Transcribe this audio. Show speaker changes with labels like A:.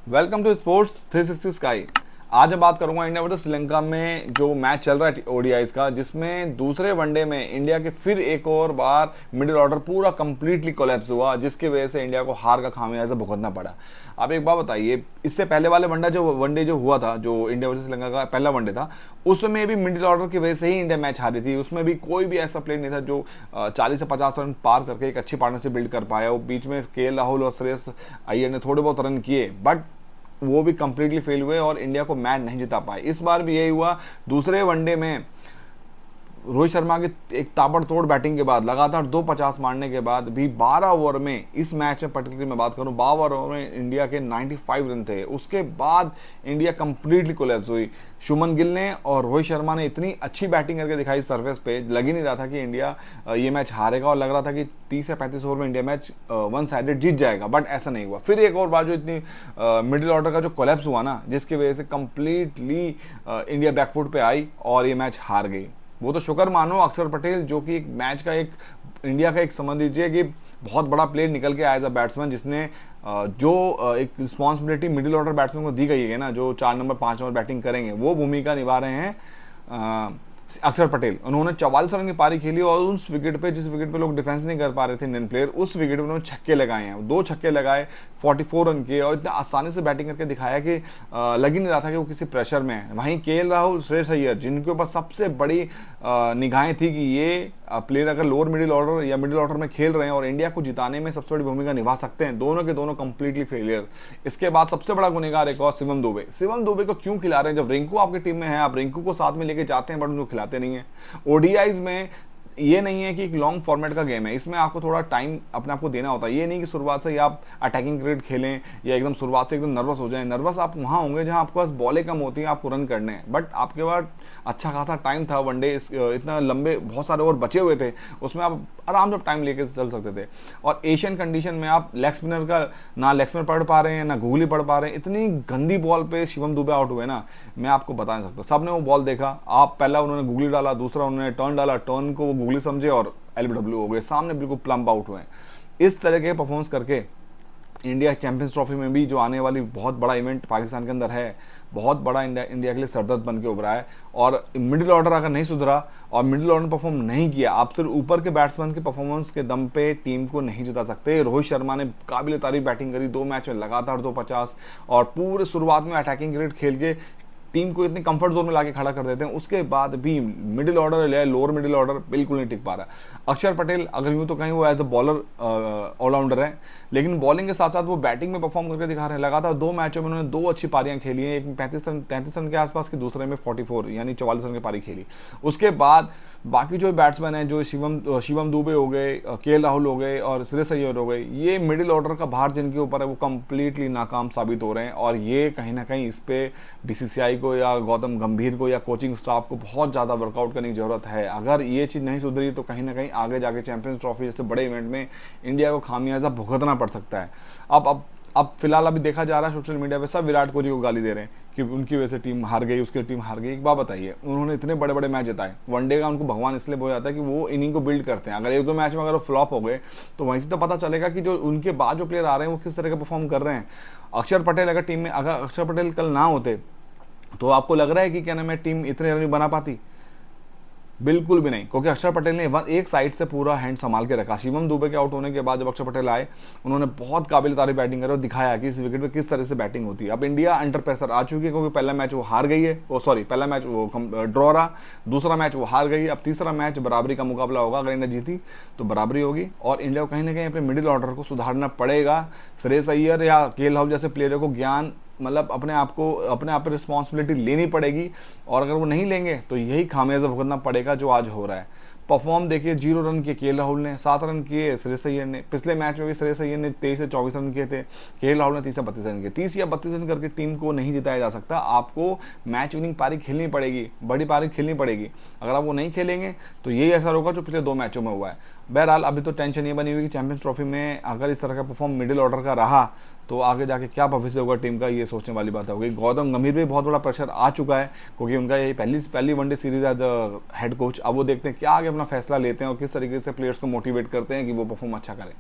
A: Welcome to sports 360 sky. आज मैं बात करूंगा इंडिया वर्सेस श्रीलंका में जो मैच चल रहा है ओडीआईज का, जिसमें दूसरे वनडे में इंडिया के फिर एक और बार मिडिल ऑर्डर पूरा कंप्लीटली कोलैप्स हुआ, जिसकी वजह से इंडिया को हार का खामियाजा भुगतना पड़ा। आप एक बात बताइए, इससे पहले वाले वनडे जो हुआ था, जो इंडिया वर्सेस श्रीलंका का पहला वनडे था, उसमें भी मिडिल ऑर्डर की वजह से ही इंडिया मैच हारी थी। उसमें भी कोई भी ऐसा प्लेयर नहीं था जो 40 से 50 रन पार करके एक अच्छी पार्टनरशिप बिल्ड कर पाया। वो बीच में केएल राहुल और श्रेयस अय्यर ने थोड़े बहुत रन किए, बट वो भी कंप्लीटली फेल हुए और इंडिया को मैच नहीं जिता पाए। इस बार भी यही हुआ। दूसरे वनडे में रोहित शर्मा की एक ताबड़तोड़ बैटिंग के बाद, लगातार 250 मारने के बाद भी 12 ओवर में, इस मैच में पर्टिकुलरली मैं बात करूं, 12 ओवर में इंडिया के 95 रन थे। उसके बाद इंडिया कंप्लीटली कोलैप्स हुई। शुभमन गिल ने और रोहित शर्मा ने इतनी अच्छी बैटिंग करके दिखाई सरफेस पे, लग ही नहीं रहा था कि इंडिया ये मैच हारेगा, और लग रहा था कि 30 या 35 ओवर में इंडिया मैच वन साइडेड जीत जाएगा, बट ऐसा नहीं हुआ। फिर एक और बार जो इतनी मिडिल ऑर्डर का जो कोलैप्स हुआ ना, जिसकी वजह से कंप्लीटली इंडिया बैकफुट पे आई और ये मैच हार गई। वो तो शुक्र मानो अक्षर पटेल, जो कि एक मैच का एक इंडिया का एक समझ लीजिए कि बहुत बड़ा प्लेयर निकल के आया एज अ बैट्समैन, जिसने जो एक रिस्पॉन्सिबिलिटी मिडिल ऑर्डर बैट्समैन को दी गई है ना, जो 4 नंबर 5 नंबर बैटिंग करेंगे, वो भूमिका निभा रहे हैं अक्षर पटेल। उन्होंने 44 रन की पारी खेली और उस विकेट पे, जिस विकेट पे लोग डिफेंस नहीं कर पा रहे थे इंडियन प्लेयर, उस विकेट पे उन्होंने छक्के लगाए हैं। 2 छक्के लगाए, 44 रन किए और इतना आसानी से बैटिंग करके दिखाया कि लग ही नहीं रहा था कि वो किसी प्रेशर में है। वहीं केएल राहुल, श्रेयस अय्यर, जिनके ऊपर सबसे बड़ी निगाहें थी कि ये प्लेयर अगर लोअर मिडिल ऑर्डर या मिडिल ऑर्डर में खेल रहे हैं और इंडिया को जिताने में सबसे बड़ी भूमिका निभा सकते हैं, दोनों के दोनों कंप्लीटली फेलियर। इसके बाद सबसे बड़ा गुनहगार एक और शिवम दुबे। शिवम दुबे को क्यों खिला रहे हैं? जब रिंकू आपकी टीम में है, आप रिंकू को साथ में लेके जाते हैं, बट उनको खिलाते नहीं है। ओडीआईज में ये नहीं है कि एक लॉन्ग फॉर्मेट का गेम है, इसमें आपको थोड़ा टाइम अपने आप को देना होता है। ये नहीं कि शुरुआत से ही आप अटैकिंग क्रिकेट खेलें या एकदम शुरुआत से एकदम नर्वस हो जाएं। नर्वस आप वहाँ होंगे जहाँ आपके पास बॉलें कम होती हैं, आपको रन करने हैं, बट आपके पास अच्छा खासा टाइम था। वनडे इतना लंबे बहुत सारे ओवर बचे हुए थे, उसमें आप आराम से टाइम लेके चल सकते थे। और एशियन कंडीशन में आप लेग स्पिनर का ना लेग स्पिनर पढ़ पा रहे हैं, ना गूगली पढ़ पा रहे हैं। इतनी गंदी बॉल पे शिवम दुबे आउट हुए ना, मैं आपको बता नहीं सकता। सबने वो बॉल देखा, आप पहला उन्होंने गूगली डाला, दूसरा उन्होंने टर्न डाला, टर्न को वो गूगली समझे और एलबीडब्ल्यू हो गए, सामने बिल्कुल प्लम्प आउट हुए। इस तरह के परफॉर्मेंस करके इंडिया चैंपियंस ट्रॉफी में भी, जो आने वाली बहुत बड़ा इवेंट पाकिस्तान के अंदर है, बहुत बड़ा इंडिया के लिए सरदर्द बन के उभरा है। और मिडिल ऑर्डर अगर नहीं सुधरा और मिडिल ऑर्डर परफॉर्म नहीं किया, आप सिर्फ ऊपर के बैट्समैन के परफॉर्मेंस के दम पे टीम को नहीं जिता सकते। रोहित शर्मा ने काबिल तारीफ बैटिंग करी, 2 मैच में लगातार 250 और पूरे शुरुआत में अटैकिंग क्रिकेट खेल के टीम को इतने कंफर्ट जोन में लाके खड़ा कर देते हैं। उसके बाद भी मिडिल ऑर्डर या लोअर मिडिल ऑर्डर बिल्कुल नहीं टिक पा रहा। अक्षर पटेल अगर यूं तो कहीं वो एज अ बॉलर ऑलराउंडर है, लेकिन बॉलिंग के साथ साथ वो बैटिंग में परफॉर्म करके दिखा रहे हैं। लगातार 2 मैचों में उन्होंने 2 अच्छी पारियां खेली हैं, एक में 33 रन के आसपास की, दूसरे में 44 यानी 44 रन की पारी खेली। उसके बाद बाकी जो बैट्समैन हैं, जो शिवम दुबे हो गए, केएल राहुल हो गए और श्रेयस अय्यर हो गए, ये मिडिल ऑर्डर का भार जिनके ऊपर है वो कंप्लीटली नाकाम साबित हो रहे हैं। और ये कहीं ना कहीं इस पे बीसीसीआई को या गौतम गंभीर को या कोचिंग स्टाफ को बहुत ज़्यादा वर्कआउट करने की जरूरत है। अगर ये चीज़ नहीं सुधरी तो कहीं ना कहीं आगे जाके चैंपियंस ट्रॉफी जैसे बड़े इवेंट में इंडिया को खामियाजा भुगतना पड़ सकता है। अब फिलहाल अभी देखा जा रहा है सोशल मीडिया पे सब विराट कोहली को गाली दे रहे हैं कि उनकी वजह से टीम हार गई, उसकी टीम हार गई। एक बात बताइए, उन्होंने इतने बड़े बड़े मैच जिताए, वनडे का उनको भगवान इसलिए बोला जाता है कि वो इनिंग को बिल्ड करते हैं। अगर 1-2 मैच में अगर वो फ्लॉप हो गए तो वहीं से तो पता चलेगा कि जो उनके बाद जो प्लेयर आ रहे हैं वो किस तरह का परफॉर्म कर रहे हैं। अक्षर पटेल अगर टीम में, अगर अक्षर पटेल कल ना होते तो आपको लग रहा है कि क्या नाम है, टीम इतने रन बना पाती? बिल्कुल भी नहीं, क्योंकि अक्षर पटेल ने एक साइड से पूरा हैंड संभाल के रखा। शिवम दुबे के आउट होने के बाद जब अक्षर पटेल आए, उन्होंने बहुत काबिल तारीफ बैटिंग करी और दिखाया कि इस विकेट पे किस तरह से बैटिंग होती है। अब इंडिया अंडर प्रेशर आ चुकी है, क्योंकि पहला मैच वो हार गई है, पहला मैच वो ड्रॉ रहा, दूसरा मैच वो हार गई, अब तीसरा मैच बराबरी का मुकाबला होगा। अगर इंडिया जीती तो बराबरी होगी और इंडिया को कहीं ना कहीं अपने मिडिल ऑर्डर को सुधारना पड़ेगा। श्रेयस अय्यर या केएल राहुल जैसे प्लेयरों को ज्ञान, मतलब अपने आप पर रिस्पॉन्सिबिलिटी लेनी पड़ेगी, और अगर वो नहीं लेंगे तो यही खामियाजा भुगतना पड़ेगा जो आज हो रहा है। परफॉर्म देखिए, 0 रन किए केएल राहुल ने, 7 रन किए श्रेयस अय्यर ने। पिछले मैच में भी श्रेयस अय्यर ने 23 से 24 रन किए थे, केएल राहुल ने 30 से 32 रन किए। 30 या 32 रन करके टीम को नहीं जिताया जा सकता। आपको मैच विनिंग पारी खेलनी पड़ेगी, बड़ी पारी खेलनी पड़ेगी। अगर आप वो नहीं खेलेंगे तो यही असर होगा जो पिछले 2 मैचों में हुआ है। बहरहाल अभी तो टेंशन ये बनी हुई कि चैंपियंस ट्रॉफी में अगर इस तरह का परफॉर्म मिडिल ऑर्डर का रहा तो आगे जाके क्या भविष्य होगा टीम का, ये सोचने वाली बात होगी। गौतम गंभीर भी बहुत बड़ा प्रेशर आ चुका है, क्योंकि उनका ये पहली one day series as head coach. अब वो देखते हैं क्या आगे अपना फैसला लेते हैं और किस तरीके से प्लेयर्स को मोटिवेट करते हैं कि वो परफॉर्म अच्छा करें।